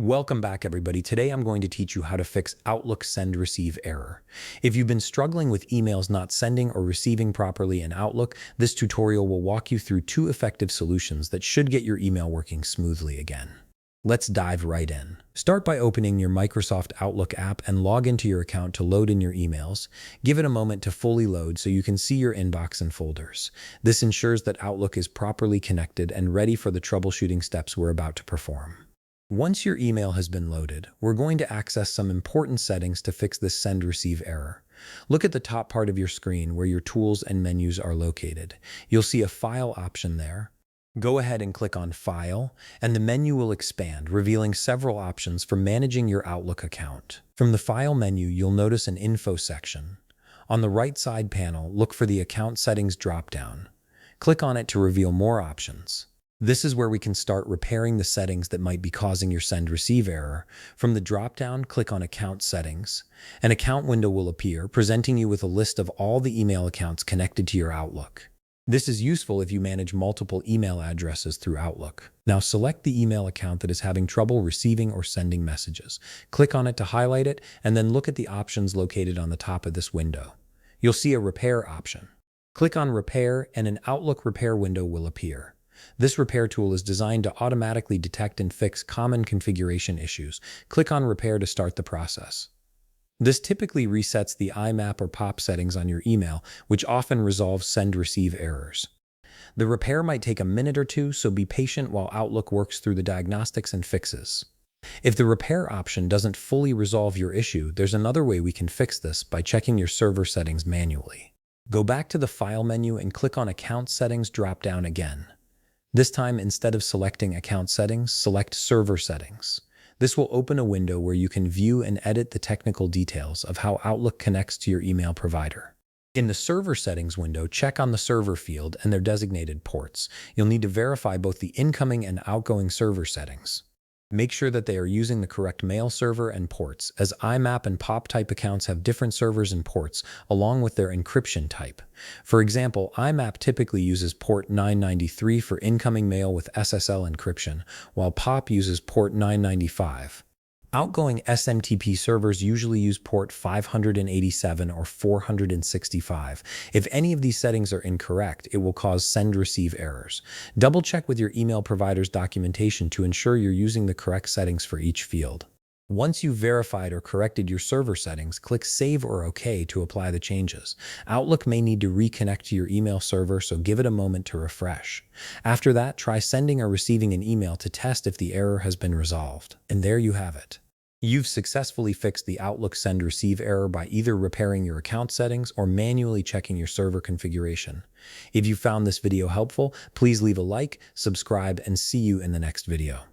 Welcome back, everybody. Today I'm going to teach you how to fix Outlook send receive error. If you've been struggling with emails not sending or receiving properly in Outlook, this tutorial will walk you through two effective solutions that should get your email working smoothly again. Let's dive right in. Start by opening your Microsoft Outlook app and log into your account to load in your emails. Give it a moment to fully load so you can see your inbox and folders. This ensures that Outlook is properly connected and ready for the troubleshooting steps we're about to perform. Once your email has been loaded, we're going to access some important settings to fix this send-receive error. Look at the top part of your screen where your tools and menus are located. You'll see a File option there. Go ahead and click on File, and the menu will expand, revealing several options for managing your Outlook account. From the File menu, you'll notice an Info section. On the right side panel, look for the Account Settings drop-down. Click on it to reveal more options. This is where we can start repairing the settings that might be causing your send-receive error. From the drop-down, click on Account Settings. An account window will appear, presenting you with a list of all the email accounts connected to your Outlook. This is useful if you manage multiple email addresses through Outlook. Now select the email account that is having trouble receiving or sending messages. Click on it to highlight it, and then look at the options located on the top of this window. You'll see a Repair option. Click on Repair, and an Outlook Repair window will appear. This repair tool is designed to automatically detect and fix common configuration issues. Click on Repair to start the process. This typically resets the IMAP or POP settings on your email, which often resolves send-receive errors. The repair might take a minute or two, so be patient while Outlook works through the diagnostics and fixes. If the repair option doesn't fully resolve your issue, there's another way we can fix this by checking your server settings manually. Go back to the File menu and click on Account Settings drop-down again. This time, instead of selecting Account Settings, select Server Settings. This will open a window where you can view and edit the technical details of how Outlook connects to your email provider. In the Server Settings window, check on the server field and their designated ports. You'll need to verify both the incoming and outgoing server settings. Make sure that they are using the correct mail server and ports, as IMAP and POP type accounts have different servers and ports, along with their encryption type. For example, IMAP typically uses port 993 for incoming mail with SSL encryption, while POP uses port 995. Outgoing SMTP servers usually use port 587 or 465. If any of these settings are incorrect, it will cause send-receive errors. Double-check with your email provider's documentation to ensure you're using the correct settings for each field. Once you've verified or corrected your server settings, click Save or OK to apply the changes. Outlook may need to reconnect to your email server, so give it a moment to refresh. After that, try sending or receiving an email to test if the error has been resolved. And there you have it. You've successfully fixed the Outlook send-receive error by either repairing your account settings or manually checking your server configuration. If you found this video helpful, please leave a like, subscribe, and see you in the next video.